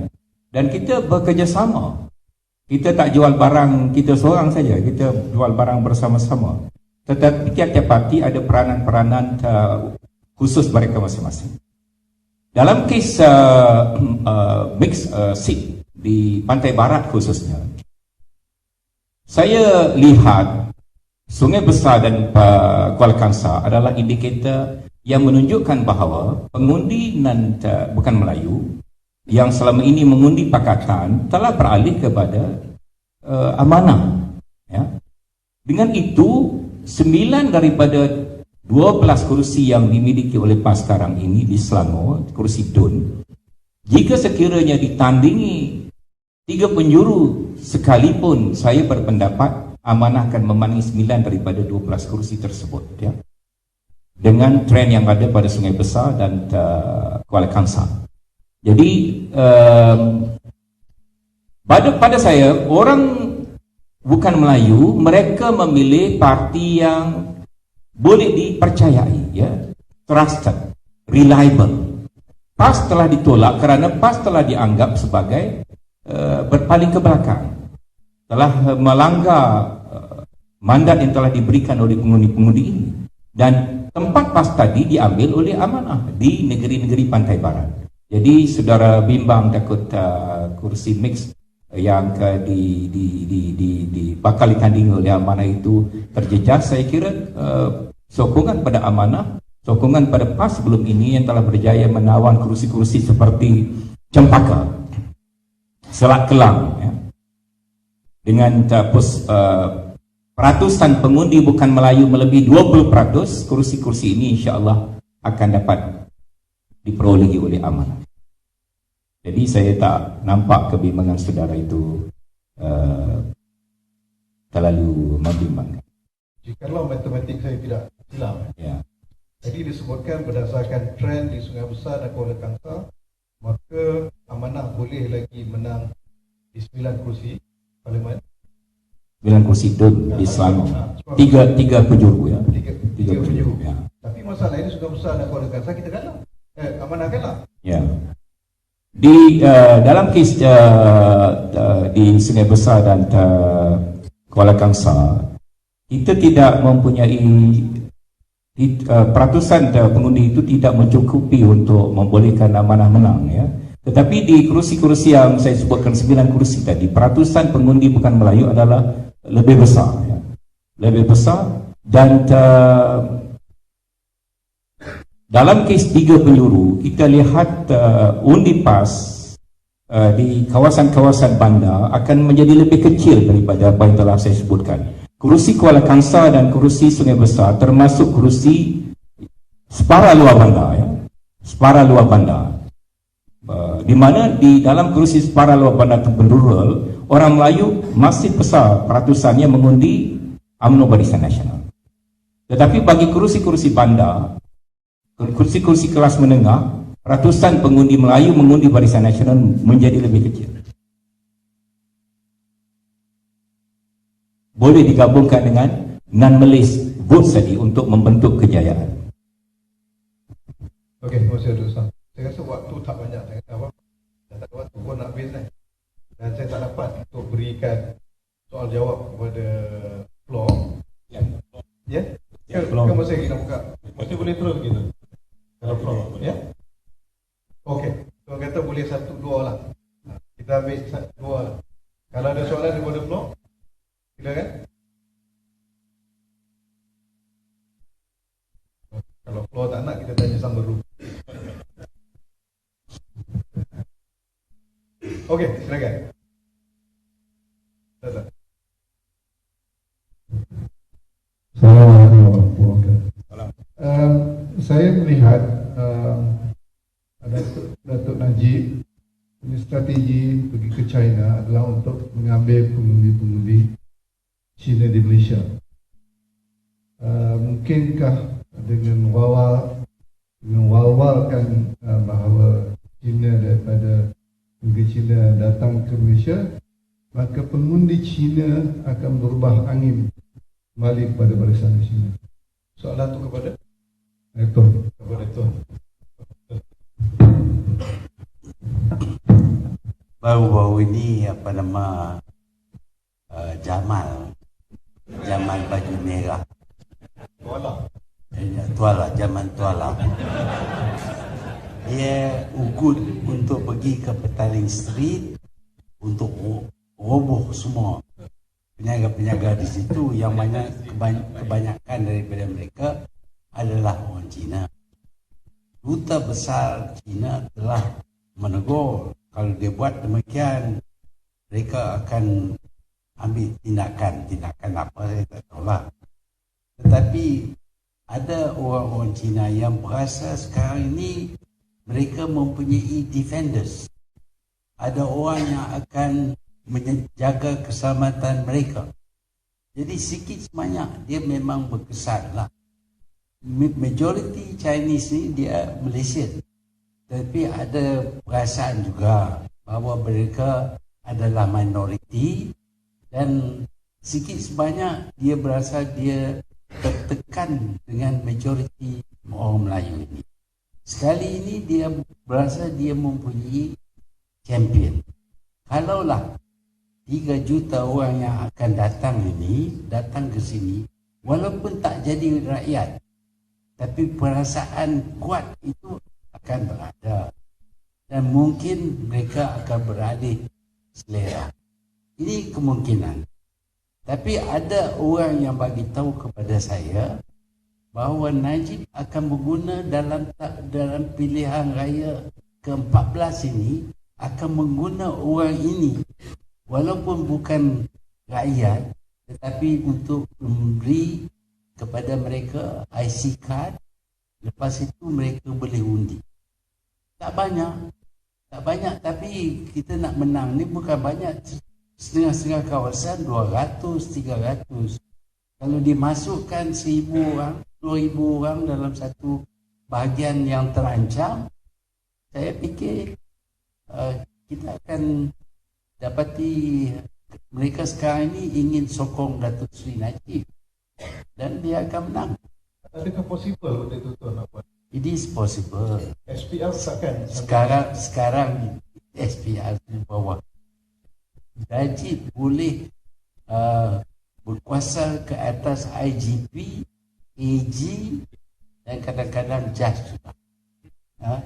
Dan kita bekerjasama. Kita tak jual barang kita seorang saja, kita jual barang bersama-sama. Tetapi tiap-tiap parti ada peranan-peranan khusus mereka masing-masing. Dalam kes mix seat di Pantai Barat khususnya, saya lihat Sungai Besar dan Kuala Kangsar adalah indikator yang menunjukkan bahawa pengundi bukan Melayu yang selama ini mengundi pakatan telah beralih kepada amanah, ya. Dengan itu 9 daripada 12 kursi yang dimiliki oleh PAS sekarang ini di Selangor, kursi DUN, jika sekiranya ditandingi 3 penjuru sekalipun, saya berpendapat amanah akan memenangi 9 daripada 12 kursi tersebut, ya, dengan trend yang ada pada Sungai Besar dan Kuala Kangsar. Jadi pada saya, orang bukan Melayu, mereka memilih parti yang boleh dipercayai, ya, trusted, reliable. PAS telah ditolak kerana PAS telah dianggap sebagai berpaling ke belakang, telah melanggar mandat yang telah diberikan oleh pengundi-pengundi ini, dan tempat PAS tadi diambil oleh amanah di negeri-negeri pantai barat. Jadi saudara bimbang takut kursi mix yang bakal ditandingi oleh amanah itu terjejas. Saya kira sokongan pada amanah, sokongan pada PAS sebelum ini yang telah berjaya menawan kursi-kursi seperti Cempaka, Selat Kelang, ya, dengan peratusan pengundi bukan Melayu melebihi 20%, kursi-kursi ini insya-Allah akan dapat diperolehi oleh amanah. Jadi saya tak nampak kebimbangan saudara itu terlalu membimbangkan. Jikalau matematik saya tidak silap, Ya. jadi disebutkan berdasarkan trend di Sungai Besar dan Kuala Kangsar, maka amanah boleh lagi menang di 9 kursi parlimen. 9 kursi DUN di Selangor. Tiga penjuru, ya. Tiga penjuru. Ya. Tapi masalah ini Sungai Besar dan Kuala Kangsar kita kalah. Amanah kalah. Ya. Di dalam kes di Sungai Besar dan Kuala Kangsar, kita tidak mempunyai peratusan pengundi itu tidak mencukupi untuk membolehkan amanah menang, ya. Tetapi di kursi-kursi yang saya sebutkan 9 kursi tadi, peratusan pengundi bukan Melayu adalah lebih besar, ya. Lebih besar, dan dalam kes 3 penjuru, kita lihat undi PAS di kawasan-kawasan bandar akan menjadi lebih kecil daripada apa yang telah saya sebutkan. Kerusi Kuala Kangsar dan kerusi Sungai Besar termasuk kerusi separa luar bandar, ya. Separa luar bandar. Di mana di dalam kerusi separa luar bandar rural, orang Melayu masih besar peratusannya mengundi UMNO Barisan Nasional. Tetapi bagi kerusi-kerusi bandar, kursi-kursi kelas menengah, ratusan pengundi Melayu mengundi Barisan Nasional menjadi lebih kecil. Boleh digabungkan dengan non-Malay's vote tadi untuk membentuk kejayaan. Okey, terima kasih Ustaz. Saya rasa waktu tak banyak, saya kata apa? Saya tak ada waktu pun nak habis kan. Dan saya tak dapat untuk berikan soal jawab kepada floor. Ya? Ya, kan masih lagi nak buka. Masih boleh terus gitu. Kalau floor, ya? Okey, so kata boleh 1-2 lah. Kita ambil 1-2 lah. Kalau ada soalan daripada floor, silakan. Kalau floor tak nak, kita tanya sama dulu. Okey, silakan. Silakan. Assalamualaikum warahmatullahi wabarakatuh. Saya melihat Datuk Najib ini strategi pergi ke China adalah untuk mengambil pengundi-pengundi Cina di Malaysia. Mungkinkah dengan walwalkan bahawa Cina daripada pengundi Cina datang ke Malaysia, maka pengundi Cina akan berubah angin kembali kepada Barisan Nasional. Soalan tu kepada Tuan. kepada Tuan. Baru-baru ini Jamal baju merah, Tuala, zaman Tuala, dia ugut untuk pergi ke Petaling Street untuk roboh semua peniaga-peniaga di situ, yang kebanyakan daripada mereka adalah orang Cina. Duta besar Cina telah menegur, kalau dia buat demikian mereka akan ambil tindakan apa saya tak tahulah. Tetapi ada orang-orang Cina yang berasa sekarang ini mereka mempunyai defenders. Ada orang yang akan menjaga keselamatan mereka. Jadi sikit sebanyak dia memang berkesan lah. Majoriti Chinese ni dia Malaysian, tapi ada perasaan juga bahawa mereka adalah minoriti, dan sikit sebanyak dia berasa dia tertekan dengan majoriti orang Melayu ini. Sekali ini dia berasa dia mempunyai champion. Kalaulah 3 juta orang yang akan datang ke sini, walaupun tak jadi rakyat, tapi perasaan kuat itu akan berada, dan mungkin mereka akan beralih selera. Ini kemungkinan. Tapi ada orang yang bagi tahu kepada saya bahawa Najib akan berguna dalam pilihan raya ke-14 ini, akan mengguna orang ini walaupun bukan rakyat, tetapi untuk memberi kepada mereka IC card. Lepas itu mereka boleh undi. Tak banyak, tapi kita nak menang ni bukan banyak. Setengah-setengah kawasan 200, 300. Kalau dimasukkan 1,000 orang, 2,000 orang dalam satu bahagian yang terancam, saya fikir kita akan dapati mereka sekarang ini ingin sokong Datuk Seri Najib dan dia akan menang. Adakah possible benda itu tuan nak buat? It is possible. SPR takkan Sekarang SPR di bawah. Najib boleh berkuasa ke atas IGP, AG dan kadang-kadang judge juga.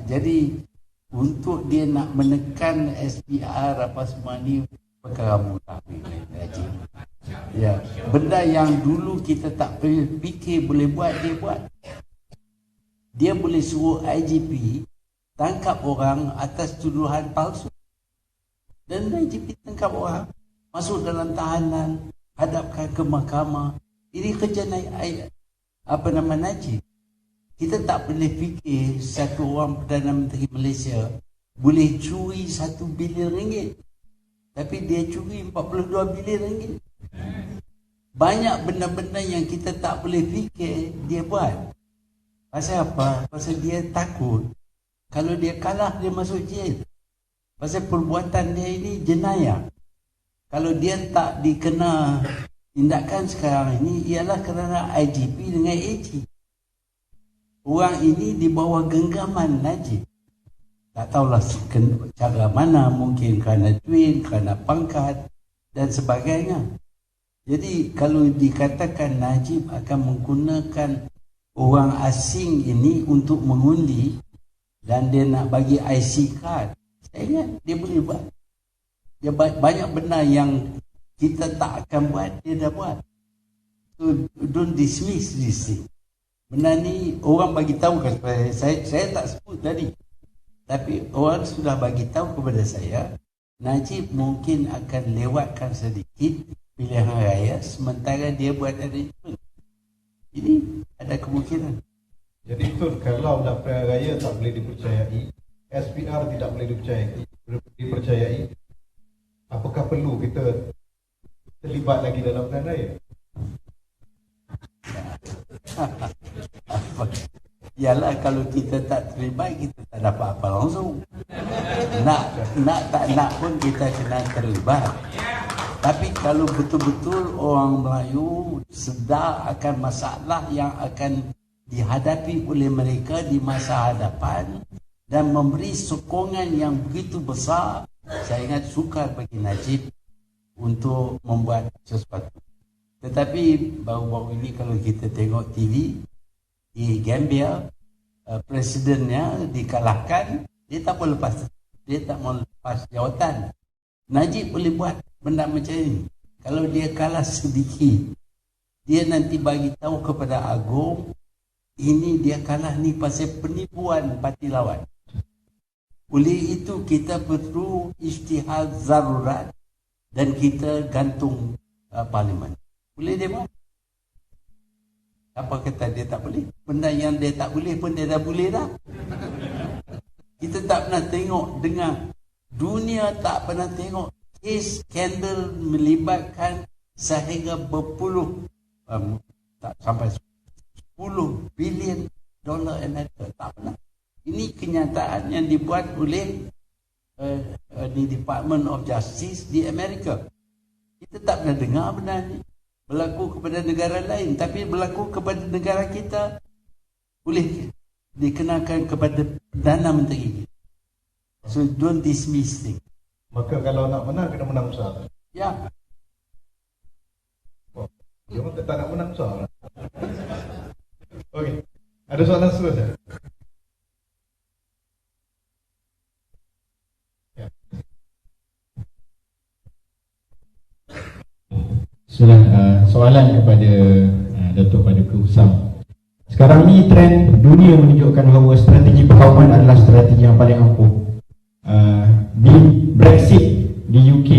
Jadi untuk dia nak menekan SPR apa semua ni perkara mudah. Najib. Ya, benda yang dulu kita tak fikir boleh buat, dia buat. Dia boleh suruh IGP tangkap orang atas tuduhan palsu. Dan IGP tangkap orang, masuk dalam tahanan, hadapkan ke mahkamah. Ini kerja Najib. Kita tak boleh fikir satu orang Perdana Menteri Malaysia boleh curi 1 bilion ringgit. Tapi dia curi 42 bilion ringgit. Banyak benda-benda yang kita tak boleh fikir dia buat. Pasal apa? Pasal dia takut kalau dia kalah dia masuk jail. Pasal perbuatan dia ini jenayah. Kalau dia tak dikena tindakan sekarang ini ialah kerana IGP dengan AG. Orang ini di bawah genggaman Najib. Tak tahulah cara mana, mungkin kerana twin, kerana pangkat dan sebagainya. Jadi kalau dikatakan Najib akan menggunakan orang asing ini untuk mengundi dan dia nak bagi IC card, saya ingat dia boleh buat. Dia banyak benda yang kita tak akan buat, dia dah buat. So don't dismiss this thing. Benda ni orang bagi tahu kepada saya tak sebut tadi. Tapi orang sudah bagi tahu kepada saya, Najib mungkin akan lewatkan sedikit pilihan raya sementara dia buat arrangement. Ini ada kemungkinan. Jadi itu kalau dah pilihan raya tak boleh dipercayai, SPR tidak boleh dipercayai, apakah perlu kita terlibat lagi dalam pilihan raya? Yalah, kalau kita tak terlibat, kita tak dapat apa langsung. Nak tak nak pun kita kena terlibat. Tapi kalau betul-betul orang Melayu sedar akan masalah yang akan dihadapi oleh mereka di masa hadapan dan memberi sokongan yang begitu besar, saya ingat sukar bagi Najib untuk membuat sesuatu. Tetapi baru-baru ini kalau kita tengok TV di Gambia, presidennya dikalahkan, dia tak mau lepas jawatan. Najib boleh buat benda macam ini. Kalau dia kalah sedikit, dia nanti bagi tahu kepada Agong, ini dia kalah ni pasal penipuan parti lawan. Oleh itu kita perlu isytihad zarurat dan kita gantung parlimen. Boleh dia buat? Apa kata dia tak boleh? Benda yang dia tak boleh pun dia dah boleh dah. Kita tak pernah tengok, dengar. Dunia tak pernah tengok kes skandal melibatkan sehingga berpuluh tak sampai 10 bilion dolar Amerika. Tak pernah. Ini kenyataan yang dibuat oleh di Department of Justice di Amerika. Kita tak pernah dengar benda ni berlaku kepada negara lain, tapi berlaku kepada negara kita boleh dikenakan kepada Perdana Menteri. So don't dismiss things. Maka kalau nak menang, kena menang besar. Ya, Dia orang tak nak menang soal. Okey. Ada soalan seterusnya? Sudah soalan kepada Datuk Paduka Usam. Sekarang ni trend dunia menunjukkan bahawa strategi perkawaman adalah strategi yang paling ampuh. Di Brexit di UK,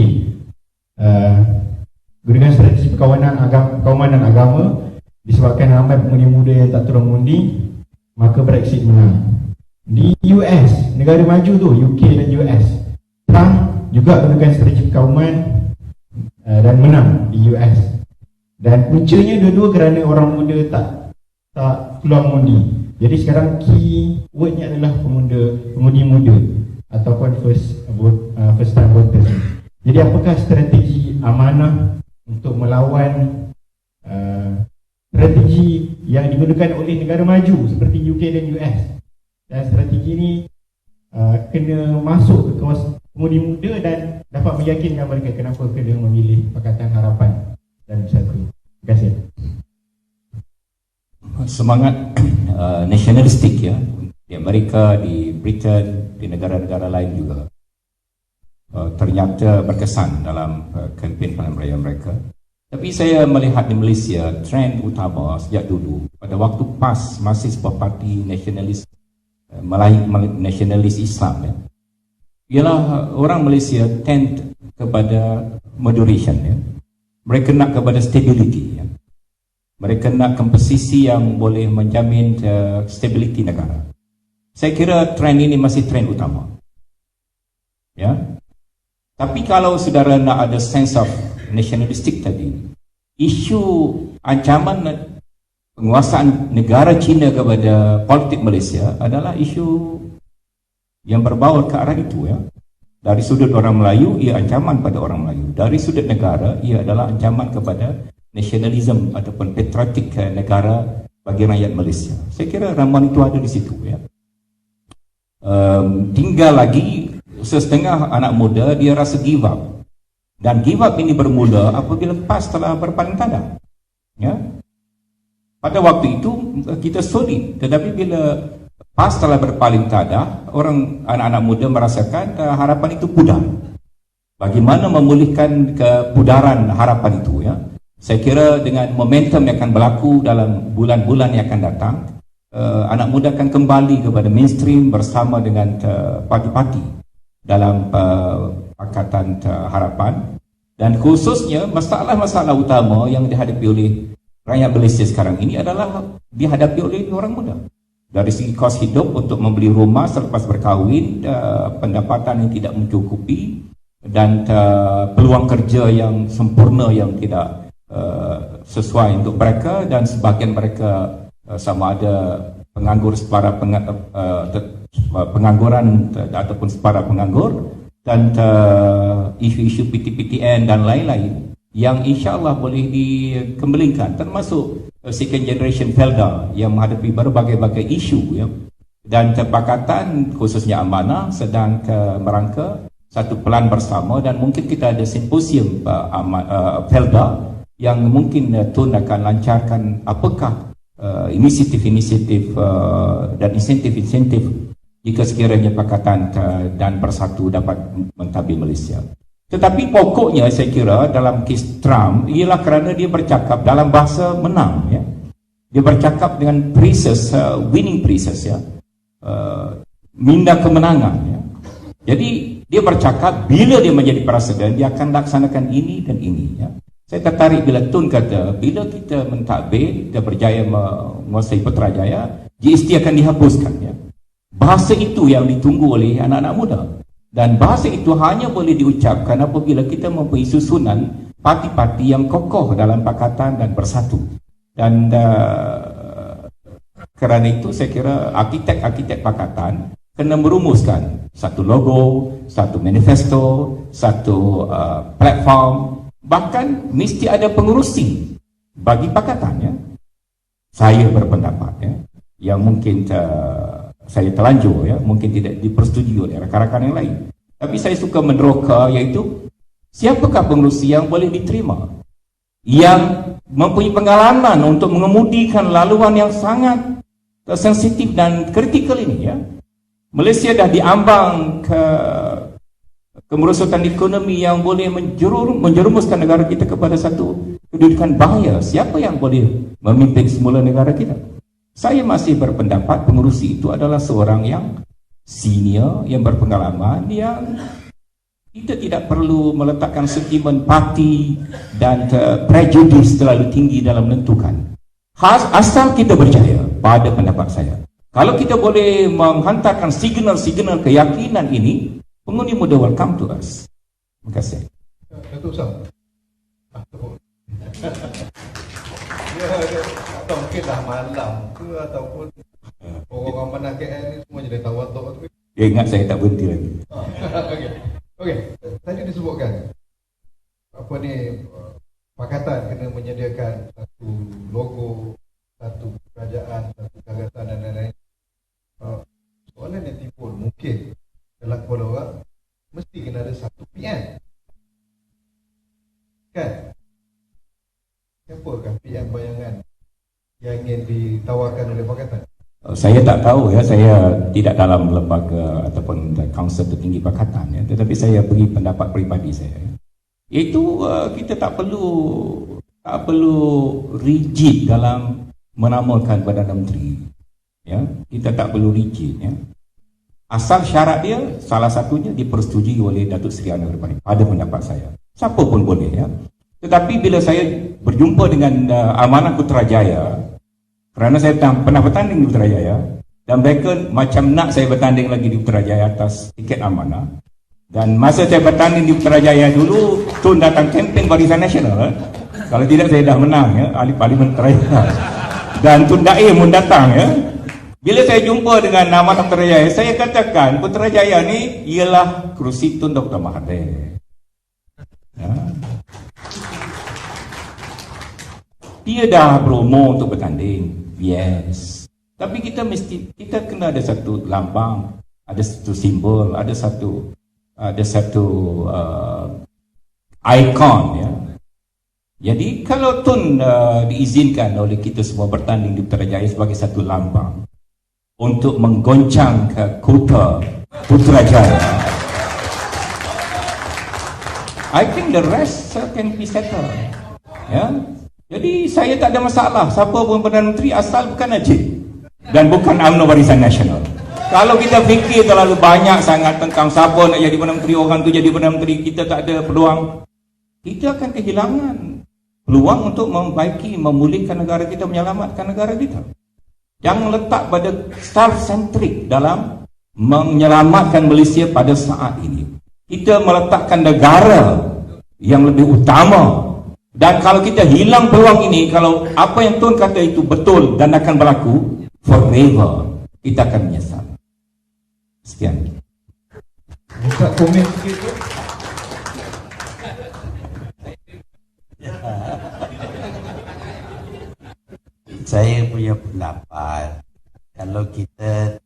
gunakan strategi perkawaman dan agama disebabkan ramai pengundi muda yang tak turun mengundi, maka Brexit menang. Di US, negara maju tu, UK dan US, Trump juga gunakan strategi perkawaman dan menang di US. Dan puncanya dua-dua kerana orang muda tak keluar mengundi. Jadi sekarang key wordnya adalah pengundi muda ataupun first time voters. Jadi apakah strategi amanah untuk melawan strategi yang digunakan oleh negara maju seperti UK dan US? Dan strategi ini kena masuk ke kawasan pengundi muda dan dapat meyakinkan mereka kenapa kena memilih Pakatan Harapan dan Bersatu. Terima kasih. Semangat nasionalistik ya di Amerika, di Britain, di negara-negara lain juga ternyata berkesan dalam kempen pilihan raya mereka. Tapi saya melihat di Malaysia trend utama sejak dulu pada waktu PAS masih sebuah parti nasionalis nasionalis Islam ya, ialah orang Malaysia tend kepada moderation ya. Mereka nak kepada stability ya. Mereka nak komposisi yang boleh menjamin stability negara. Saya kira trend ini masih trend utama ya. Tapi kalau saudara nak ada sense of nationalistic tadi, isu ancaman penguasaan negara China kepada politik Malaysia adalah isu yang berbaur ke arah itu ya. Dari sudut orang Melayu, ia ancaman pada orang Melayu. Dari sudut negara, ia adalah ancaman kepada nasionalisme ataupun patriotik negara bagi rakyat Malaysia. Saya kira ramuan itu ada di situ ya. Tinggal lagi setengah anak muda dia rasa give up. Dan give up ini bermula apabila PAS telah berpaling tada. Ya. Pada waktu itu kita solid, tetapi bila PAS telah berpaling tada, anak-anak muda merasakan harapan itu pudar. Bagaimana memulihkan kepudaran harapan itu ya? Saya kira dengan momentum yang akan berlaku dalam bulan-bulan yang akan datang, anak muda akan kembali kepada mainstream bersama dengan parti-parti dalam Pakatan Harapan, dan khususnya masalah-masalah utama yang dihadapi oleh rakyat Malaysia sekarang ini adalah dihadapi oleh orang muda. Dari segi kos hidup untuk membeli rumah selepas berkahwin, pendapatan yang tidak mencukupi, dan peluang kerja yang sempurna yang tidak sesuai untuk mereka, dan sebahagian mereka sama ada penganggur separa pengangguran ataupun separa penganggur, dan isu-isu PTPTN dan lain-lain yang insya-Allah boleh dikembalikan, termasuk second generation Felda yang menghadapi berbagai-bagai isu ya. Dan Pakatan khususnya amanah sedang merangka satu plan bersama, dan mungkin kita ada simposium Felda yang mungkin Tun akan lancarkan apakah inisiatif-inisiatif dan insentif-insentif jika sekiranya Pakatan dan Bersatu dapat mentadbir Malaysia. Tetapi pokoknya saya kira dalam kes Trump ialah kerana dia bercakap dalam bahasa menang ya. Dia bercakap dengan praises, winning praises ya, minda kemenangan ya. Jadi dia bercakap bila dia menjadi presiden dia akan laksanakan ini dan ini ya. Saya tertarik bila Tun kata bila kita mentadbir, kita berjaya menguasai Putrajaya, GST akan dihapuskan ya. Bahasa itu yang ditunggu oleh anak-anak muda, dan bahasa itu hanya boleh diucapkan apabila kita mempunyai susunan parti-parti yang kokoh dalam Pakatan dan Bersatu. Dan kerana itu saya kira arkitek-arkitek Pakatan kena merumuskan satu logo, satu manifesto, satu platform, bahkan mesti ada pengurusi bagi Pakatan ya. Saya berpendapat ya, yang mungkin saya telanjur ya, mungkin tidak dipersetujui oleh rakan-rakan yang lain. Tapi saya suka meneroka, iaitu Siapakah pengerusi yang boleh diterima, yang mempunyai pengalaman untuk mengemudikan laluan yang sangat sensitif dan kritikal ini, ya? Malaysia dah diambang ke kemerosotan ekonomi yang boleh menjerumuskan negara kita kepada satu kedudukan bahaya. Siapa yang boleh memimpin semula negara kita? Saya masih berpendapat pengerusi itu adalah seorang yang senior, yang berpengalaman, yang kita tidak perlu meletakkan sentimen parti dan prejudis terlalu tinggi dalam menentukan. Asal kita berjaya, pada pendapat saya. Kalau kita boleh menghantarkan signal-signal keyakinan ini, pengundi muda welcome to us. Terima kasih. Datuk Sam. Atau mungkin dah malam ke, ataupun orang mana KL ni semua jadi tawaduk tu. Dia ingat saya tak berhenti lagi. Okey. Tadi disebutkan apa ni, pakatan kena menyediakan satu logo, satu kerajaan, satu gagasan dan lain-lain. Soalan yang timbul mungkin dalam kepala orang, mesti kena ada satu PM. Kan? Siapakah PM bayangan yang ingin ditawarkan oleh pakatan? Saya tak tahu, ya, saya tidak dalam lembaga ataupun kaunsil tertinggi pakatan, ya, tetapi saya beri pendapat peribadi saya. Itu kita tak perlu rigid dalam menamakan Perdana Menteri. Ya, kita tak perlu rigid, ya. Asal syarat dia salah satunya dipersetujui oleh Datuk Seri Anwar Ibrahim, pada pendapat saya. Siapa pun boleh, ya. Tetapi bila saya berjumpa dengan Amanah Putrajaya, kerana saya pernah bertanding di Putrajaya, dan mereka macam nak saya bertanding lagi di Putrajaya atas tiket amanah. Dan masa saya bertanding di Putrajaya dulu, Tun datang kempen Barisan Nasional. Kalau tidak saya dah menang, ya, ahli parlimen Putrajaya. Dan Tun Daim pun datang, ya. Bila saya jumpa dengan Amanah Putrajaya, saya katakan Putrajaya ni ialah kerusi Tun Dr. Mahathir. Ya. Dia dah promo untuk bertanding, yes. Tapi kita kena ada satu lambang, ada satu simbol, ada satu ikon, ya. Jadi kalau Tun diizinkan oleh kita semua bertanding di Putrajaya sebagai satu lambang untuk menggoncang ke kota Putrajaya, I think the rest can be settled, ya. Jadi saya tak ada masalah siapa pun Perdana Menteri, asal bukan Najib dan bukan UMNO Barisan Nasional. Kalau kita fikir terlalu banyak sangat tentang siapa nak jadi Perdana Menteri, orang tu jadi Perdana Menteri, kita tak ada peluang, kita akan kehilangan peluang untuk membaiki, memulihkan negara kita, menyelamatkan negara kita. Jangan letak pada self-centric dalam menyelamatkan Malaysia pada saat ini. Kita meletakkan negara yang lebih utama. Dan kalau kita hilang peluang ini, kalau apa yang Tun kata itu betul dan akan berlaku forever, kita akan menyesal. Sekian. Buka komen sikit tu. Saya punya pendapat, kalau kita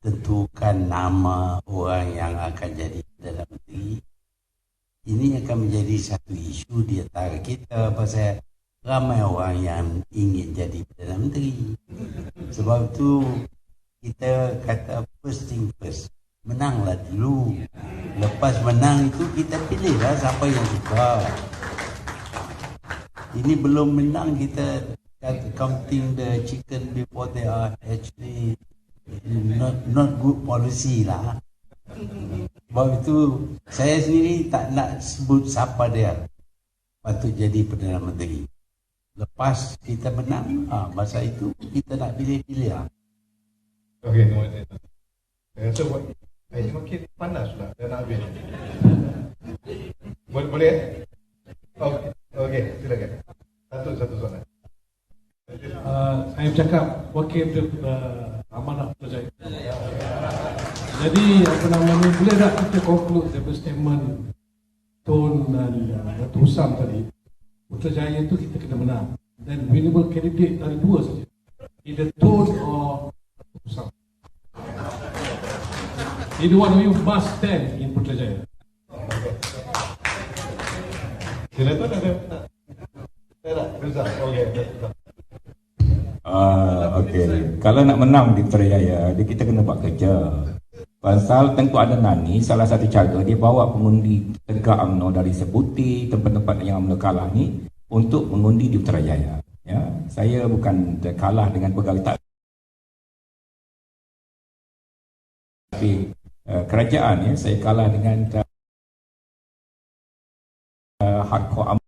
tentukan nama orang yang akan jadi Perdana Menteri, ini akan menjadi satu isu di antara kita, pasal ramai orang yang ingin jadi Perdana Menteri. Sebab itu kita kata first thing first, menanglah dulu. Lepas menang itu kita pilihlah siapa yang suka. Ini belum menang, kita counting the chicken before they are actually not good policy lah. Sebab itu saya sendiri tak nak sebut siapa dia patut jadi Perdana Menteri. Lepas kita menang, masa itu kita nak pilih-pilih lah. Okey, terima kasih. Saya rasa buat air makin panas pula dah nak habis. Boleh? Okey, silakan. Satu soalan. Saya bercakap wakil Amanah Putrajaya. Jadi boleh tak kita conclude daripada statement Tun dan Datuk Usam tadi, Putrajaya itu kita kena menang, dan winnable candidate dari dua saja, either Tun or Datuk Usam. Either one of you must stand in Putrajaya. Silakan ada. Tak, Rizal. Okey. Okey. Kalau nak menang di Putrajaya, dia kita kena buat kerja. Pasal Tengku Adnan ni salah satu cara dia bawa pengundi tegak UMNO dari Sebuti, tempat-tempat yang UMNO kalah ni untuk mengundi di Putrajaya. Ya, saya bukan kalah dengan pegawai tak, tapi kerajaan ya, saya kalah dengan hardcore